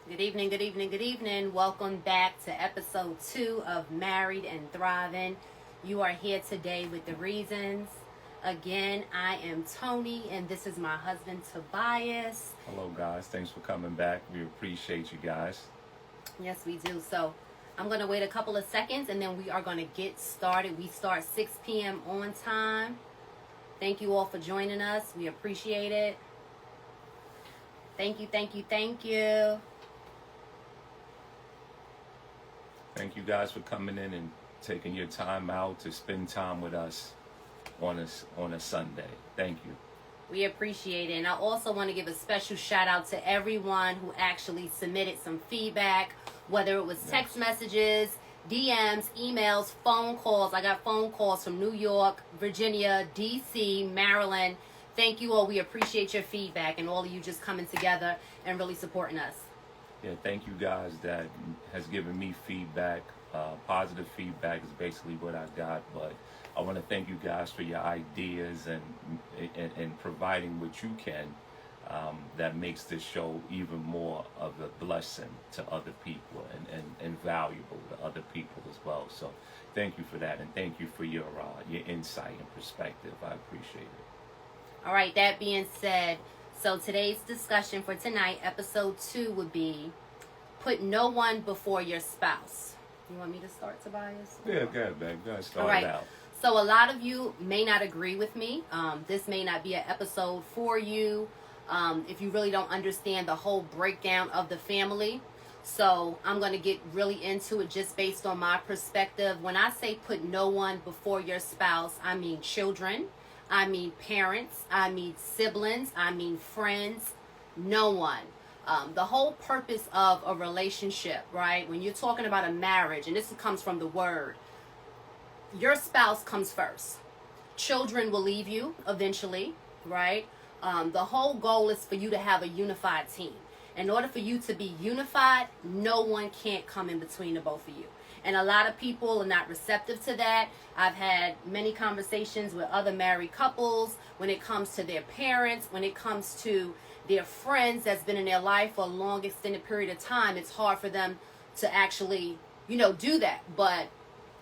Good evening, good evening, good evening. Welcome back to episode 2 of Married and Thriving. You are here today with the reasons. Again, I am Tony, and this is my husband Tobias. Hello, guys. Thanks for coming back. We appreciate you guys. Yes, we do. So I'm going to wait a couple of seconds, and then we are going to get started. We start 6 p.m. on time. Thank you all for joining us. We appreciate it. Thank you, thank you, thank you. Thank you guys for coming in and taking your time out to spend time with us on a Sunday. Thank you. We appreciate it. And I also want to give a special shout out to everyone who actually submitted some feedback, whether it was text messages, DMs, emails, phone calls. I got phone calls from New York, Virginia, DC, Maryland. Thank you all. We appreciate your feedback and all of you just coming together and really supporting us. Yeah, thank you guys that has given me feedback. Positive feedback is basically what I got, but I want to thank you guys for your ideas and providing what you can that makes this show even more of a blessing to other people and valuable to other people as well. So thank you for that, and thank you for your insight and perspective. I appreciate it. All right, that being said, so today's discussion for tonight, episode 2, would be put no one before your spouse. You want me to start, Tobias? Yeah, go ahead, babe. Go ahead, start All right. it out. So a lot of you may not agree with me. This may not be an episode for you if you really don't understand the whole breakdown of the family. So I'm going to get really into it just based on my perspective. When I say put no one before your spouse, I mean children. I mean parents, I mean siblings, I mean friends, no one. The whole purpose of a relationship, right? When you're talking about a marriage, and this comes from the word, your spouse comes first. Children will leave you eventually, right? The whole goal is for you to have a unified team. In order for you to be unified, no one can't come in between the both of you. And a lot of people are not receptive to that. I've had many conversations with other married couples when it comes to their parents, when it comes to their friends that's been in their life for a long extended period of time. It's hard for them to actually, do that. But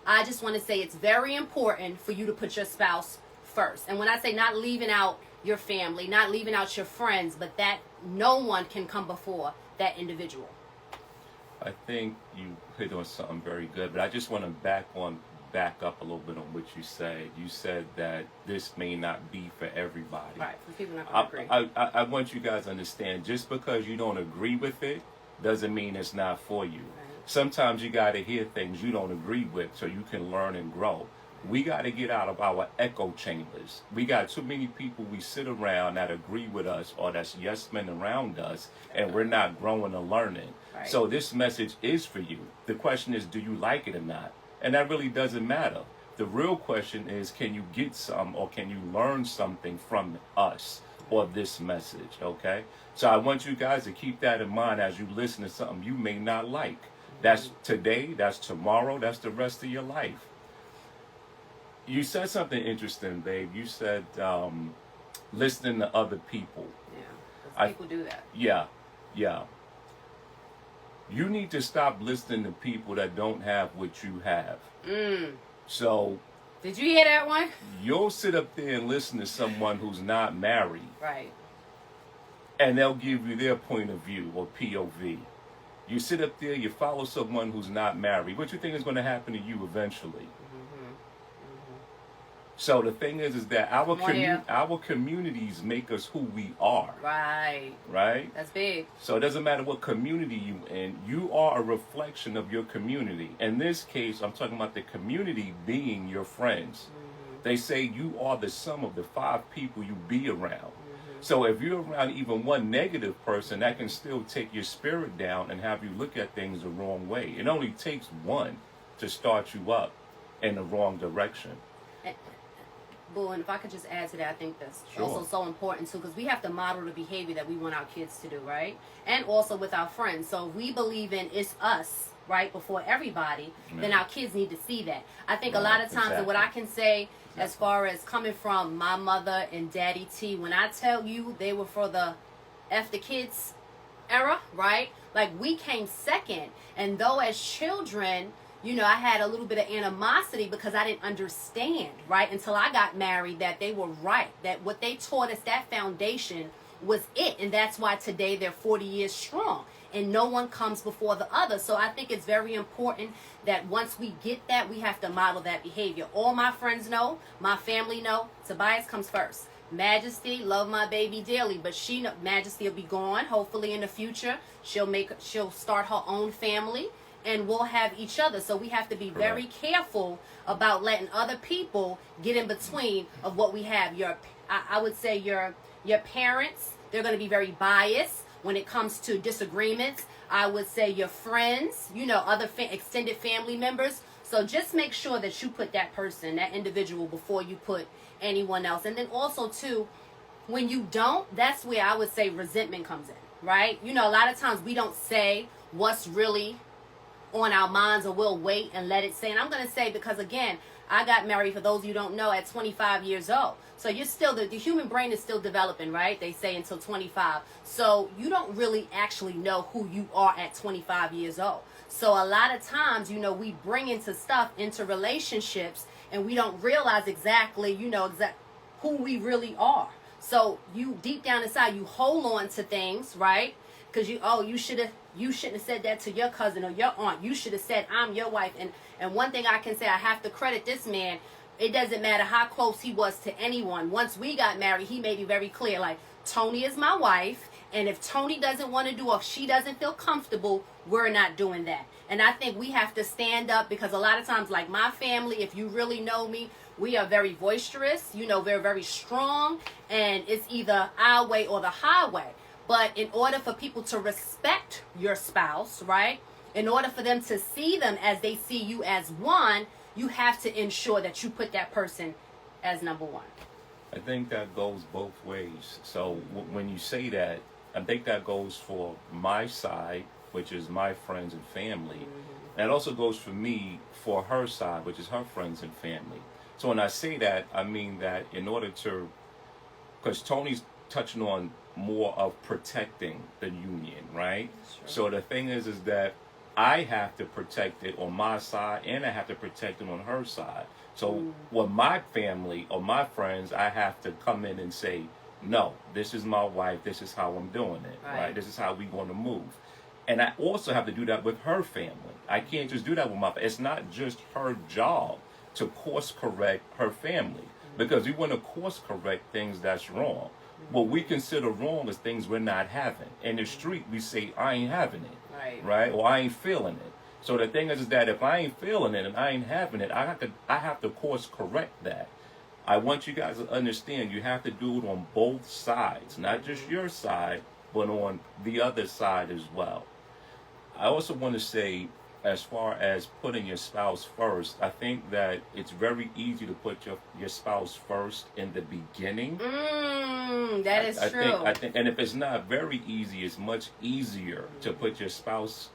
I just want to say it's very important for you to put your spouse first. And when I say not leaving out your family, not leaving out your friends, but that no one can come before that individual. I think you hit on something very good, but I just want to back up a little bit on what you said. You said that this may not be for everybody. Right, for people not going to agree. I want you guys to understand, just because you don't agree with it doesn't mean it's not for you. Right. Sometimes you got to hear things you don't agree with so you can learn and grow. We got to get out of our echo chambers. We got too many people we sit around that agree with us or that's yes men around us, and we're not growing or learning. Right. So this message is for you. The question is, do you like it or not? And that really doesn't matter. The real question is, can you get some or can you learn something from us or this message, okay? So I want you guys to keep that in mind as you listen to something you may not like. That's today, that's tomorrow, that's the rest of your life. You said something interesting, babe. You said listening to other people. Yeah, because people do that. Yeah. You need to stop listening to people that don't have what you have. So, did you hear that one? You'll sit up there and listen to someone who's not married. Right. And they'll give you their point of view or POV. You sit up there, you follow someone who's not married. What you think is going to happen to you eventually? So the thing is that our communities make us who we are. Right. Right? That's big. So it doesn't matter what community you in. You are a reflection of your community. In this case, I'm talking about the community being your friends. They say you are the sum of the 5 people you be around. So if you're around even one negative person, that can still take your spirit down and have you look at things the wrong way. It only takes one to start you up in the wrong direction. Boo, and if I could just add to that, I think that's Sure. also so important too, because we have to model the behavior that we want our kids to do, right? And also with our friends. So if we believe in it's us, right, before everybody, then our kids need to see that. I think a lot of times, and what I can say as far as coming from my mother and Daddy T, when I tell you they were for the F the kids, era, right? Like we came second. And though as children, you know, I had a little bit of animosity because I didn't understand, right? Until I got married, that they were right. That what they taught us, that foundation was it. And that's why today they're 40 years strong. And no one comes before the other. So I think it's very important that once we get that, we have to model that behavior. All my friends know, my family know, Tobias comes first. Majesty, love my baby dearly, but Majesty will be gone hopefully in the future. She'll start her own family, and we'll have each other. So we have to be very careful about letting other people get in between of what we have. I would say your parents, they're going to be very biased when it comes to disagreements. I would say your friends, you know, other extended family members. So just make sure that you put that person, that individual, before you put anyone else. And then also too, when you don't, that's where I would say resentment comes in, right? You know, a lot of times we don't say what's really on our minds, or we'll wait and let it say. And I'm going to say, because again, I got married, for those of you who don't know, at 25 years old. So you're still, the human brain is still developing, right? They say until 25. So you don't really actually know who you are at 25 years old. So a lot of times, you know, we bring into relationships, and we don't realize exactly, you know, who we really are. So you, deep down inside, you hold on to things, right? Because you shouldn't have said that to your cousin or your aunt. You should have said, I'm your wife. And one thing I can say, I have to credit this man. It doesn't matter how close he was to anyone. Once we got married, he made it very clear, like, Tony is my wife, and if Tony doesn't want to do, or if she doesn't feel comfortable, we're not doing that. And I think we have to stand up, because a lot of times, like my family, if you really know me, we are very boisterous, you know, we're very strong, and it's either our way or the highway. But in order for people to respect your spouse, right, in order for them to see them as they see you as one, you have to ensure that you put that person as number one. I think that goes both ways. So when you say that, I think that goes for my side, which is my friends and family. Mm-hmm. And it also goes for me for her side, which is her friends and family. So when I say that, I mean that in order to, because Tony's touching on more of protecting the union, right? Sure. So the thing is that I have to protect it on my side, and I have to protect it on her side. So with my family or my friends, I have to come in and say, no, this is my wife, this is how I'm doing it, right? This is how we're going to move. And I also have to do that with her family. I can't just do that with my family. It's not just her job to course correct her family, because we want to course correct things that's wrong. What we consider wrong is things we're not having. In the street, we say, I ain't having it, right? Or I ain't feeling it. So the thing is that if I ain't feeling it and I ain't having it, I have to course correct that. I want you guys to understand, you have to do it on both sides, not just your side, but on the other side as well. I also want to say, as far as putting your spouse first, I think that it's very easy to put your spouse first in the beginning. That is true. I think, and if it's not very easy, it's much easier to put your spouse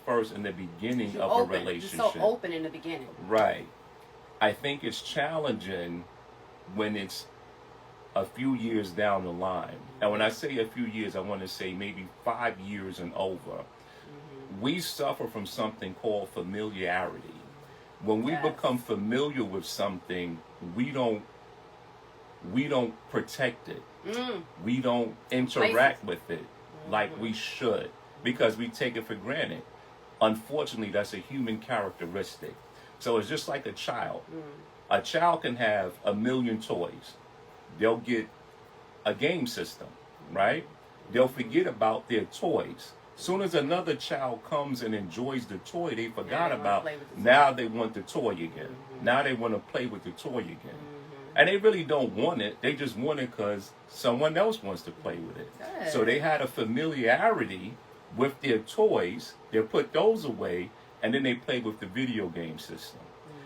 first in the beginning of a relationship. You're so open in the beginning. Right. I think it's challenging when it's a few years down the line. And when I say a few years, I want to say maybe 5 years and over. We suffer from something called familiarity. When we become familiar with something, we don't protect it. We don't interact with it like we should, because we take it for granted. Unfortunately, that's a human characteristic. So it's just like a child. A child can have a million toys. They'll get a game system, right? They'll forget about their toys. Soon as another child comes and enjoys the toy they forgot about, now they want the toy again. Now they want to play with the toy again. And they really don't want it. They just want it because someone else wants to play with it. So they had a familiarity with their toys. They put those away, and then they play with the video game system.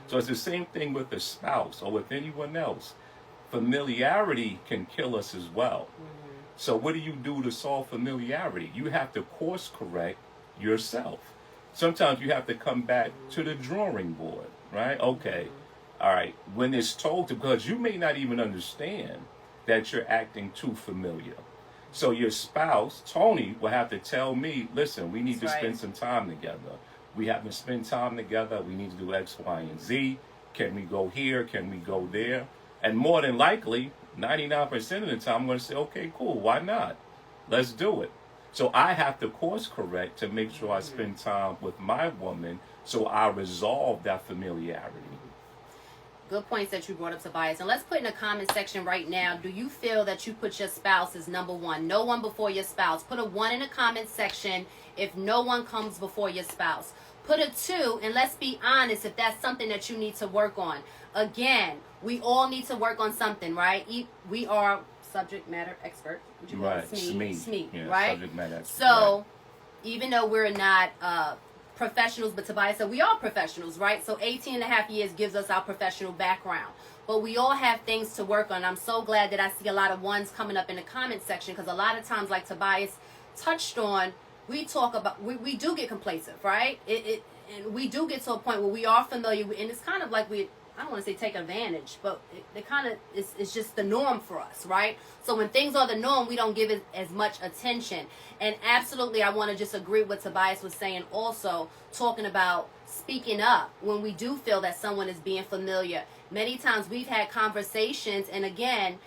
So it's the same thing with a spouse or with anyone else. Familiarity can kill us as well. So what do you do to solve familiarity? You have to course correct yourself. Sometimes you have to come back to the drawing board, right? Okay, all right. When it's told to, because you may not even understand that you're acting too familiar. So your spouse, Tony, will have to tell me, listen, we need to That's right. spend some time together. We haven't spent time together. We need to do X, Y, and Z. Can we go here? Can we go there? And more than likely, 99% of the time, I'm going to say, okay, cool. Why not? Let's do it. So I have to course correct to make sure I spend time with my woman so I resolve that familiarity. Good points that you brought up, Tobias. And let's put in the comment section right now, do you feel that you put your spouse as number one? No one before your spouse. Put a 1 in the comment section if no one comes before your spouse. Put a 2, and let's be honest if that's something that you need to work on. Again, we all need to work on something, right? We are subject matter expert. Would you call it? Right, SME. Yeah, right? subject matter expert. So, right. Even though we're not professionals, but Tobias said we are professionals, right? So 18 and a half years gives us our professional background. But we all have things to work on. I'm so glad that I see a lot of ones coming up in the comment section, because a lot of times, like Tobias touched on, we talk about, we do get complacent, right? And we do get to a point where we are familiar with, and it's kind of like I don't want to say take advantage, but it kind of it's just the norm for us, right? So when things are the norm, we don't give it as much attention. And absolutely, I want to just agree with what Tobias was saying also, talking about speaking up when we do feel that someone is being familiar. Many times we've had conversations, and again,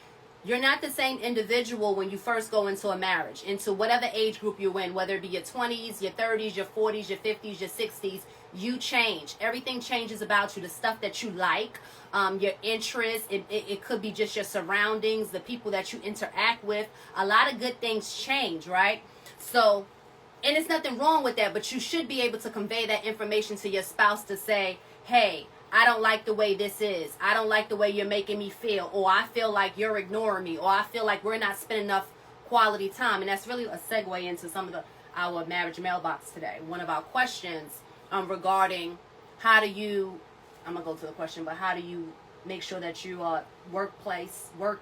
you're not the same individual when you first go into a marriage, into whatever age group you're in, whether it be your 20s, your 30s, your 40s, your 50s, your 60s. You change. Everything changes about you. The stuff that you like, your interests, it could be just your surroundings, the people that you interact with. A lot of good things change, right? So, and it's nothing wrong with that, but you should be able to convey that information to your spouse to say, hey, I don't like the way this is. I don't like the way you're making me feel. Or I feel like you're ignoring me. Or I feel like we're not spending enough quality time. And that's really a segue into some of our marriage mailbox today. One of our questions regarding how do you, I'm going to go to the question, but how do you make sure that you work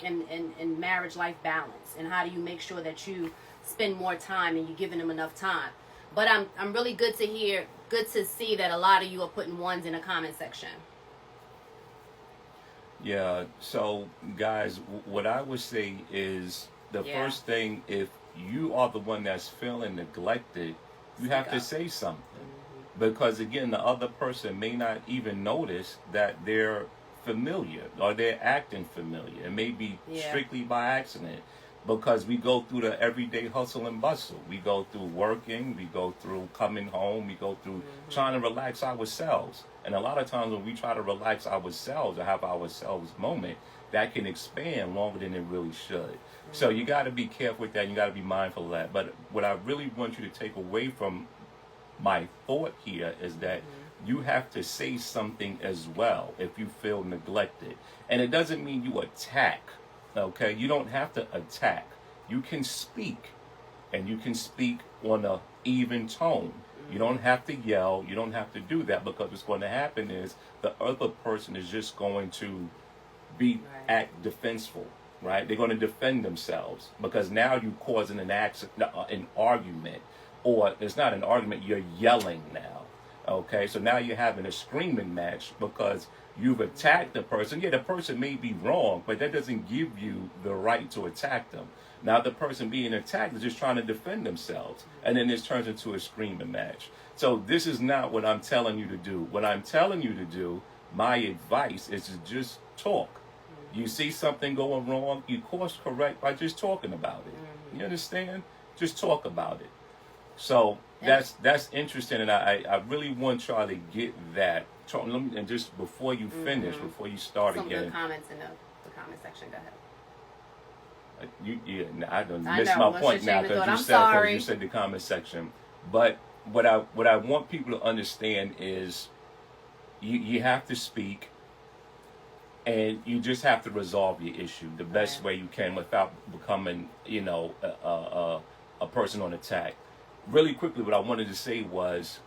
and marriage life balance? And how do you make sure that you spend more time and you're giving them enough time? But I'm really good to see that a lot of you are putting 1s in the comment section. Yeah, so guys, what I would say is the first thing, if you are the one that's feeling neglected, you have to say something. Because again, the other person may not even notice that they're familiar or they're acting familiar. It may be strictly by accident. Because we go through the everyday hustle and bustle. We go through working, we go through coming home, we go through trying to relax ourselves. And a lot of times when we try to relax ourselves or have ourselves moment, that can expand longer than it really should. So you got to be careful with that. You got to be mindful of that. But what I really want you to take away from my thought here is that you have to say something as well if you feel neglected. And it doesn't mean you attack. Okay, you don't have to attack. You can speak, and you can speak on an even tone. You don't have to yell. You don't have to do that, because what's going to happen is the other person is just going to act defenseful, right? They're going to defend themselves, because now you're causing an argument, or it's not an argument. You're yelling now. Okay, so now you're having a screaming match because you've attacked the person. Yeah, the person may be wrong, but that doesn't give you the right to attack them. Now the person being attacked is just trying to defend themselves, and then this turns into a screaming match. So this is not what I'm telling you to do. What I'm telling you to do, my advice is to just talk. You see something going wrong, you course correct by just talking about it. You understand? Just talk about it. So that's interesting, and I really want y'all to get that. And just before you finish, before you start Some again. good comments in the comment section. Go ahead. I don't miss my point now because you said the comment section. But what I want people to understand is you have to speak, and you just have to resolve your issue the best way you can without becoming a person on attack. Really quickly, what I wanted to say was,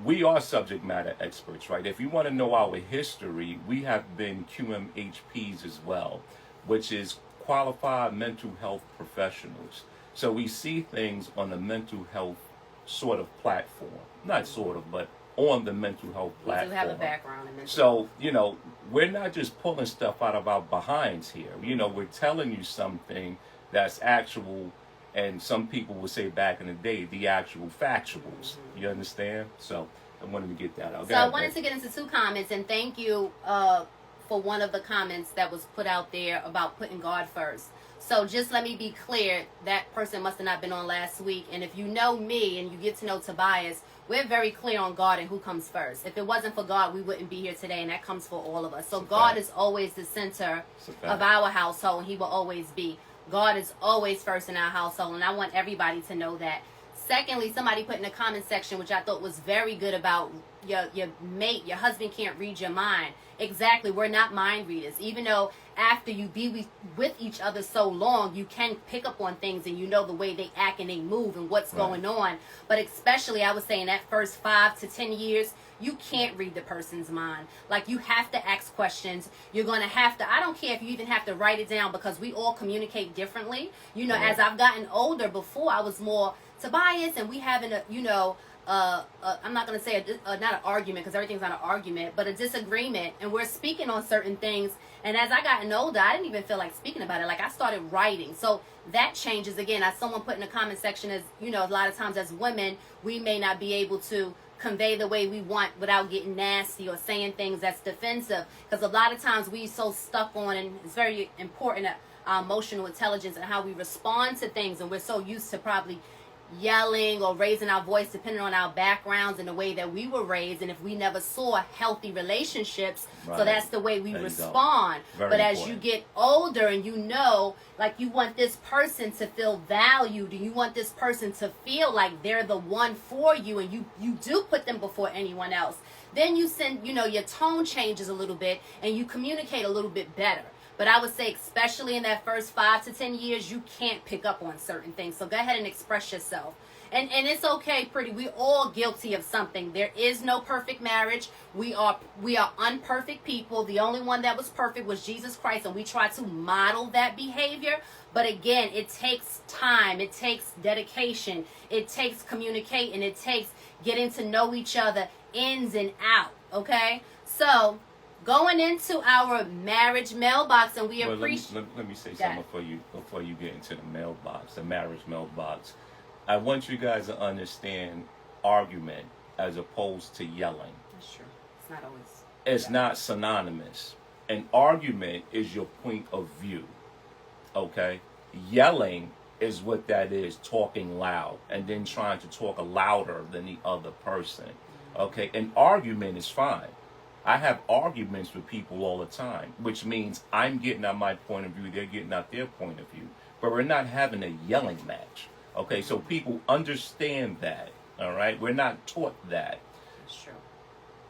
we are subject matter experts, right? If you want to know our history, we have been QMHPs as well, which is qualified mental health professionals. So we see things on the mental health sort of platform. Not sort of, but on the mental health platform. We do have a background in mental health. So, we're not just pulling stuff out of our behinds here. We're telling you something That's actual, and some people would say back in the day, the actual factuals. You understand? So I wanted to get that out. So I wanted to get into two comments, and thank you for one of the comments that was put out there about putting God first. So just let me be clear, that person must have not been on last week. And if you know me and you get to know Tobias, we're very clear on God and who comes first. If it wasn't for God, we wouldn't be here today, and that comes for all of us. So God is always the center of our household, and he will always be. God is always first in our household, and I want everybody to know that. Secondly, somebody put in the comment section, which I thought was very good, about your mate, your husband can't read your mind. Exactly, we're not mind readers. Even though after you be with each other so long, you can pick up on things and you know the way they act and they move and what's going on. But especially, I was saying, that first 5 to 10 years, you can't read the person's mind. Like, you have to ask questions. You're going to have to, I don't care if you even have to write it down, because we all communicate differently. You know, as I've gotten older, before I was more Tobias, and we having a, you know, I'm not going to say not an argument, because everything's not an argument, but a disagreement, and we're speaking on certain things. And as I gotten older, I didn't even feel like speaking about it. Like, I started writing. So that changes again. As someone put in the comment section, as you know, a lot of times as women, we may not be able to convey the way we want without getting nasty or saying things that's defensive, because a lot of times we so stuck on, and it's very important, our emotional intelligence and how we respond to things, and we're so used to probably yelling or raising our voice, depending on our backgrounds and the way that we were raised, and if we never saw healthy relationships, so that's the way we respond. But as you get older, and you know, like, you want this person to feel valued, and you want this person to feel like they're the one for you, and you do put them before anyone else, then you send, you know, your tone changes a little bit and you communicate a little bit better. But I would say, especially in that first 5 to 10 years, you can't pick up on certain things. So go ahead and express yourself. And it's okay, pretty. We all guilty of something. There is no perfect marriage. We are unperfect people. The only one that was perfect was Jesus Christ, and we try to model that behavior. But again, it takes time. It takes dedication. It takes communicating. It takes getting to know each other ins and out. Okay? So going into our marriage mailbox, and we appreciate. Let me say something before you get into the mailbox, the marriage mailbox. I want you guys to understand argument as opposed to yelling. That's true. It's not always. It's not synonymous. An argument is your point of view. Okay? Yelling is what that is, talking loud, and then trying to talk louder than the other person. Okay? An argument is fine. I have arguments with people all the time, which means I'm getting out my point of view, they're getting out their point of view. But we're not having a yelling match. Okay, so people understand that. All right? We're not taught that. That's true.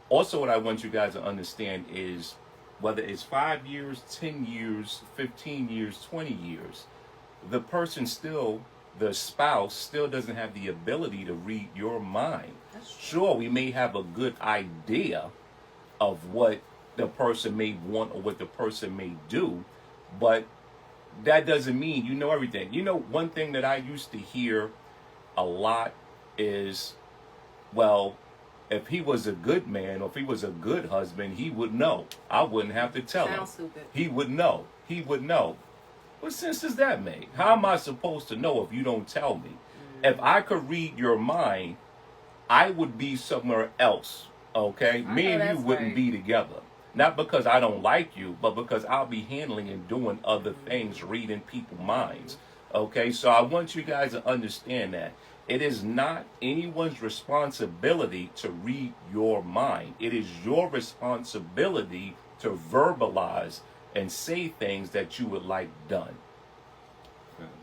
Also, what I want you guys to understand is, whether it's 5 years, 10 years, 15 years, 20 years, the person still, the spouse still doesn't have the ability to read your mind. That's true. Sure, we may have a good idea of what the person may want or what the person may do, but that doesn't mean you know everything. You know, one thing that I used to hear a lot is, well, if he was a good man or if he was a good husband, he would know. I wouldn't have to tell him. Stupid. He would know. He would know. What sense does that make? How am I supposed to know if you don't tell me? If I could read your mind, I would be somewhere else. Okay? Me and you wouldn't be together. Not because I don't like you, but because I'll be handling and doing other things, reading people's minds. Okay? So I want you guys to understand that. It is not anyone's responsibility to read your mind. It is your responsibility to verbalize and say things that you would like done.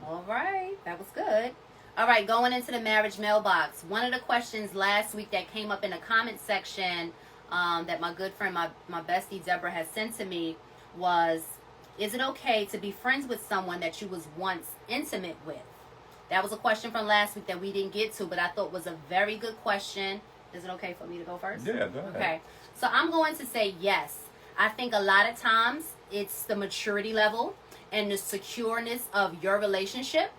All right. That was good. All right, going into the marriage mailbox. One of the questions last week that came up in the comment section that my good friend, my bestie Deborah has sent to me was, is it okay to be friends with someone that you was once intimate with? That was a question from last week that we didn't get to, but I thought was a very good question. Is it okay for me to go first? Yeah, go ahead. Okay. So I'm going to say yes. I think a lot of times it's the maturity level and the secureness of your relationship.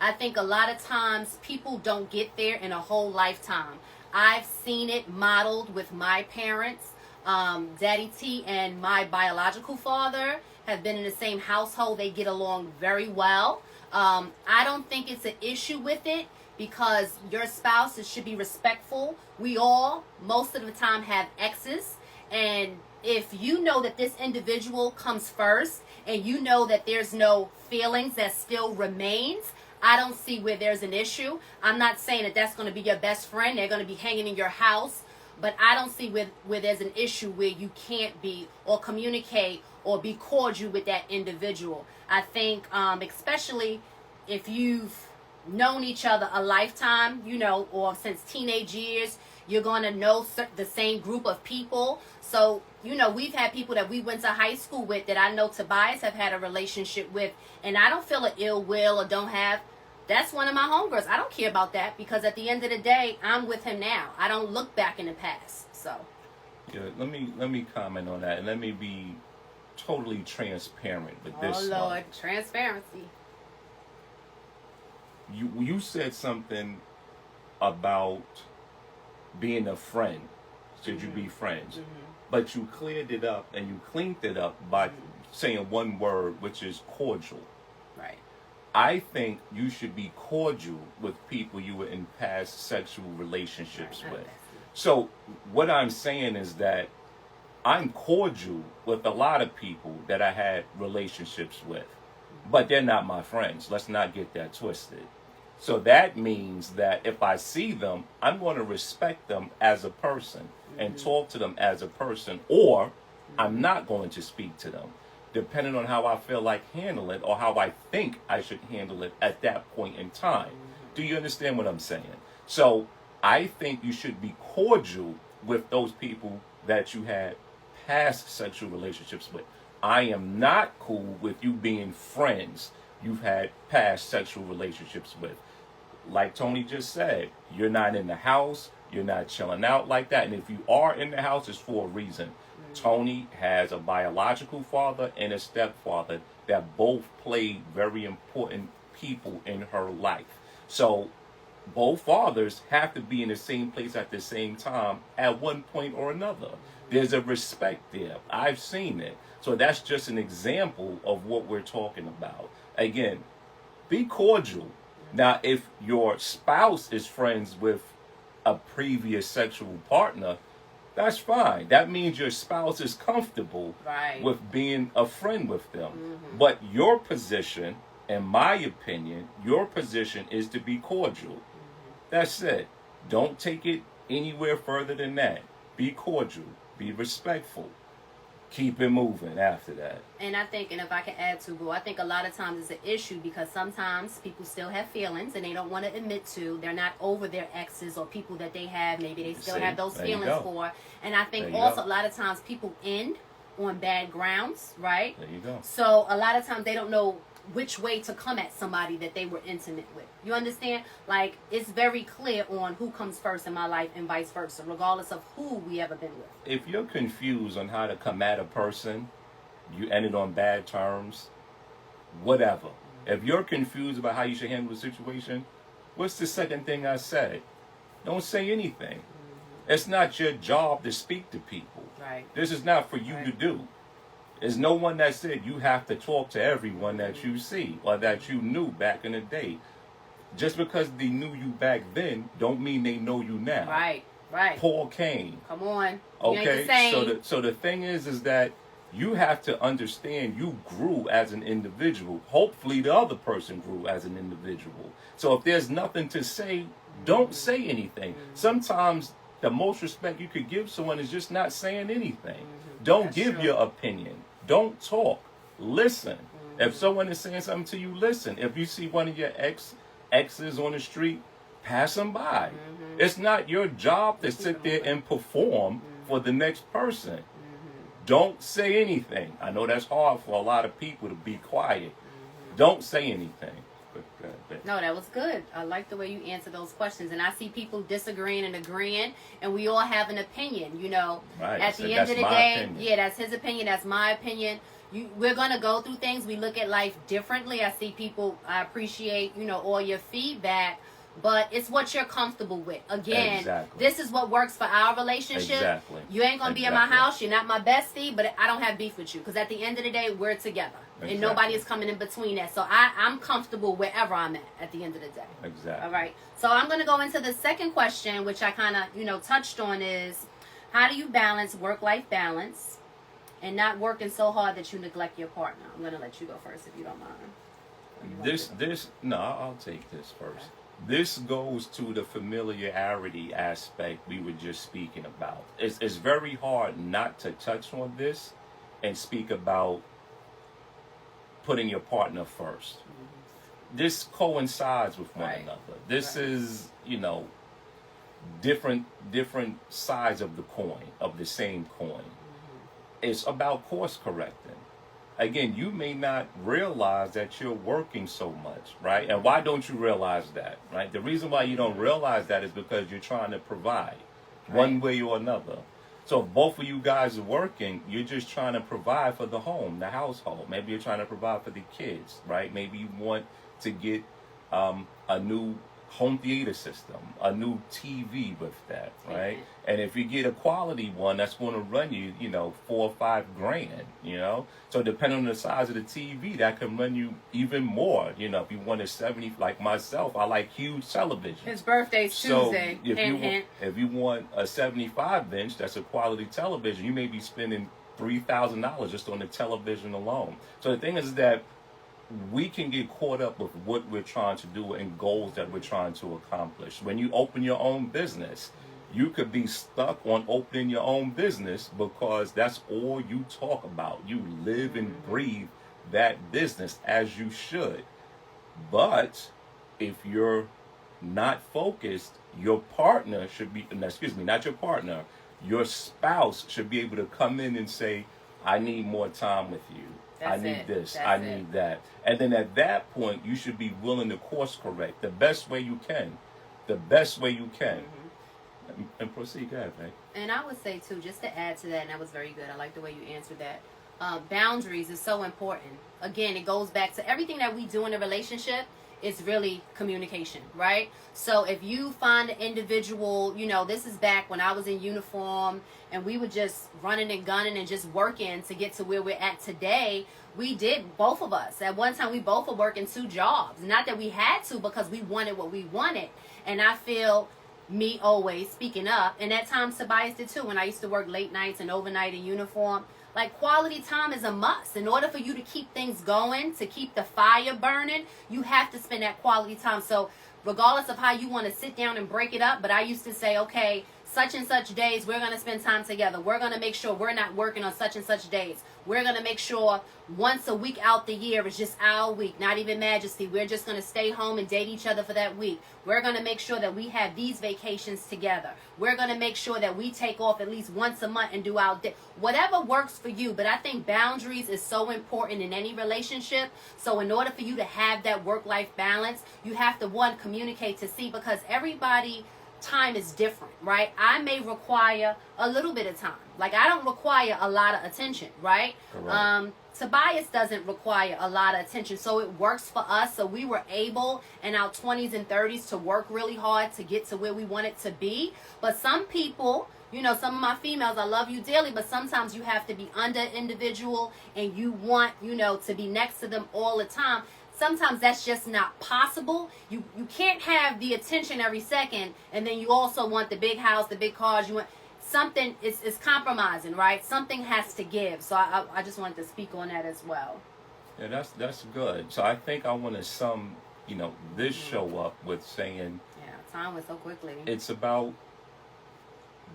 I think a lot of times people don't get there in a whole lifetime. I've seen it modeled with my parents. Daddy T and my biological father have been in the same household. They get along very well. I don't think it's an issue with it because your spouse should be respectful. We all, most of the time, have exes. And if you know that this individual comes first and you know that there's no feelings that still remains, I don't see where there's an issue. I'm not saying that that's going to be your best friend. They're going to be hanging in your house. But I don't see where there's an issue where you can't be or communicate or be cordial with that individual. I think especially if you've known each other a lifetime, or since teenage years, you're going to know the same group of people. So, we've had people that we went to high school with that I know Tobias have had a relationship with, and I don't feel an ill will or don't have. That's one of my homegirls. I don't care about that because at the end of the day, I'm with him now. I don't look back in the past. So, yeah, let me comment on that, and let me be totally transparent with this. Oh Lord, transparency. You said something about being a friend. Should you be friends? But you cleared it up and you cleaned it up by saying one word, which is cordial. Right. I think you should be cordial with people you were in past sexual relationships with. So what I'm saying is that I'm cordial with a lot of people that I had relationships with, but they're not my friends. Let's not get that twisted. So that means that if I see them, I'm going to respect them as a person and talk to them as a person, or I'm not going to speak to them, depending on how I feel like handle it or how I think I should handle it at that point in time. Do you understand what I'm saying? So I think you should be cordial with those people that you had past sexual relationships with. I am not cool with you being friends you've had past sexual relationships with. Like Tony just said, you're not in the house, you're not chilling out like that. And if you are in the house, it's for a reason. Tony has a biological father and a stepfather that both played very important people in her life. So both fathers have to be in the same place at the same time at one point or another. There's a respect there. I've seen it. So that's just an example of what we're talking about. Again, be cordial. Now, if your spouse is friends with a previous sexual partner, that's fine. That means your spouse is comfortable with being a friend with them. But your position, in my opinion, your position is to be cordial. That's it. Don't take it anywhere further than that. Be cordial. Be respectful. Keep it moving after that. And I think, and if I can add to, Boo, I think a lot of times it's an issue because sometimes people still have feelings and they don't want to admit to. They're not over their exes or people that they have. Maybe they still have those feelings for. And I think also a lot of times people end on bad grounds, right? There you go. So a lot of times they don't know which way to come at somebody that they were intimate with. You understand? Like, it's very clear on who comes first in my life and vice versa, regardless of who we ever been with. If you're confused on how to come at a person, you ended on bad terms, whatever. If you're confused about how you should handle the situation, what's the second thing I said? Don't say anything. It's not your job to speak to people. Right. This is not for you to do. There's no one that said you have to talk to everyone that you see or that you knew back in the day. Just because they knew you back then, don't mean they know you now. Right. Paul Cain. Come on. Okay. So the thing is that you have to understand you grew as an individual. Hopefully the other person grew as an individual. So if there's nothing to say, don't say anything. Sometimes the most respect you could give someone is just not saying anything. Don't give your opinion. Don't talk. Listen. If someone is saying something to you, listen. If you see one of your exes on the street, pass them by. It's not your job to sit there and perform for the next person. Don't say anything. I know that's hard for a lot of people to be quiet. Don't say anything. No, that was good. I like the way you answer those questions. And I see people disagreeing and agreeing, and we all have an opinion, Right. At the end of the day, that's his opinion, that's my opinion. We're going to go through things. We look at life differently. I see people, I appreciate, all your feedback, but it's what you're comfortable with. Again, This is what works for our relationship. Exactly. You ain't going to be in my house. You're not my bestie, but I don't have beef with you because at the end of the day, we're together. And Exactly. nobody is coming in between that. So I'm comfortable wherever I'm at the end of the day. Exactly. All right. So I'm going to go into the second question, which I kind of, touched on, is how do you balance work-life balance and not working so hard that you neglect your partner? I'm going to let you go first if you don't mind. No, I'll take this first. This goes to the familiarity aspect we were just speaking about. It's very hard not to touch on this and speak about putting your partner first. This coincides with one another. This is, different sides of the coin, of the same coin. It's about course correcting. Again, you may not realize that you're working so much, right? And why don't you realize that, right? The reason why you don't realize that is because you're trying to provide one way or another. So if both of you guys are working, you're just trying to provide for the home, the household. Maybe you're trying to provide for the kids, right? Maybe you want to get a new home theater system, a new TV with that, right? And if you get a quality one, that's going to run you, $4 or $5,000, So depending on the size of the TV, that can run you even more. If you want a 70, like myself, I like huge television. His birthday's Tuesday. If you want a 75-inch, that's a quality television, you may be spending $3,000 just on the television alone. So the thing is that we can get caught up with what we're trying to do and goals that we're trying to accomplish. When you open your own business, you could be stuck on opening your own business because that's all you talk about. You live and breathe that business as you should. But if you're not focused, your partner should be, not your partner, your spouse should be able to come in and say, I need more time with you. I need this. I need that. And then at that point, you should be willing to course correct the best way you can. The best way you can. And proceed, go ahead, man. And I would say, too, just to add to that, and that was very good. I like the way you answered that. Boundaries is so important. Again, it goes back to everything that we do in a relationship. It's really communication, right? So if you find an individual, this is back when I was in uniform and we were just running and gunning and just working to get to where we're at today. We did, both of us. At one time, we both were working 2 jobs. Not that we had to, because we wanted what we wanted. And I feel me always speaking up. And at times, Tobias did too. When I used to work late nights and overnight in uniform, like, quality time is a must. In order for you to keep things going, to keep the fire burning, you have to spend that quality time. So regardless of how you want to sit down and break it up, but I used to say, okay, such and such days, we're going to spend time together. We're going to make sure we're not working on such and such days. We're going to make sure once a week out the year is just our week, not even Majesty. We're just going to stay home and date each other for that week. We're going to make sure that we have these vacations together. We're going to make sure that we take off at least once a month and do our day. Whatever works for you. But I think boundaries is so important in any relationship. So in order for you to have that work-life balance, you have to, one, communicate to see, because everybody time is different, right? I may require a little bit of time. Like, I don't require a lot of attention, right? Tobias doesn't require a lot of attention, so it works for us. So we were able in our 20s and 30s to work really hard to get to where we wanted to be. But some people, some of my females, I love you dearly, but sometimes you have to be under individual and you want, to be next to them all the time. Sometimes that's just not possible. You can't have the attention every second, and then you also want the big house, the big cars. You want something. It's compromising, right? Something has to give. So I just wanted to speak on that as well. Yeah, that's good. So I think I want to sum, this show up with saying, time went so quickly. It's about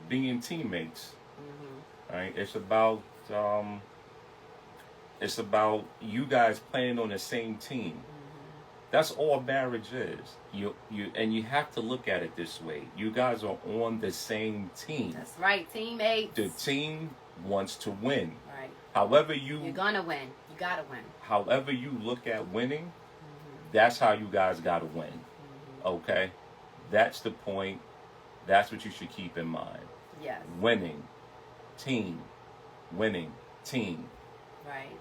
being teammates, right? It's about you guys playing on the same team. That's all marriage is. You have to look at it this way. You guys are on the same team. That's right, teammates. The team wants to win. Right. You're gonna win. You gotta win. However you look at winning, that's how you guys gotta win. Okay? That's the point. That's what you should keep in mind. Yes. Winning, team. Winning, team. Right.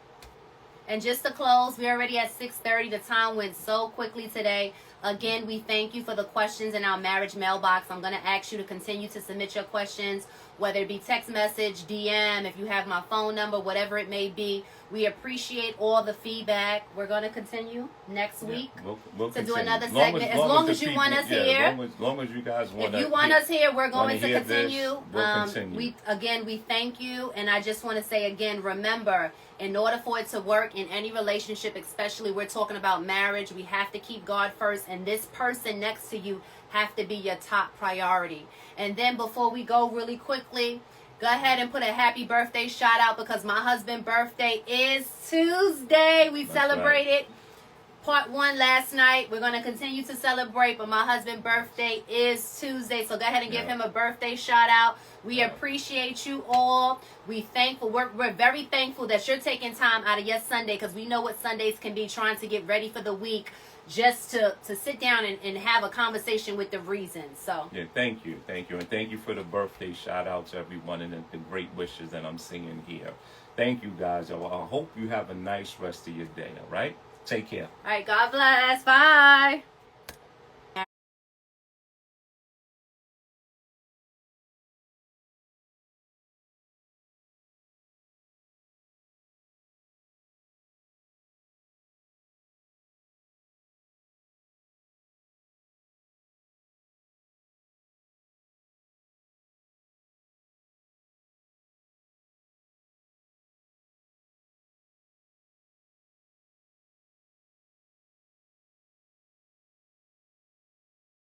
And just to close, we're already at 6:30. The time went so quickly today. Again, we thank you for the questions in our marriage mailbox. I'm going to ask you to continue to submit your questions, whether it be text message, DM, if you have my phone number, whatever it may be. We appreciate all the feedback. We're going to continue next week we'll to do continue. another segment. As long as you want us here. As long as you guys want If you want us here, we're going to hear continue. this, we'll continue. We thank you. And I just want to say again, remember, in order for it to work in any relationship, especially we're talking about marriage, we have to keep God first. And this person next to you have to be your top priority. And then before we go really quickly, go ahead and put a happy birthday shout out because my husband's birthday is Tuesday. We celebrated part 1 last night. We're going to continue to celebrate, but my husband's birthday is Tuesday. So go ahead and give him a birthday shout out. We appreciate you all. We're very thankful that you're taking time out of your Sunday because we know what Sundays can be, trying to get ready for the week, just to sit down and have a conversation with the reasons. So thank you, and thank you for the birthday shout outs, everyone, and the great wishes that I'm seeing here. Thank you, guys. I hope you have a nice rest of your day. All right, take care. All right, God bless. Bye.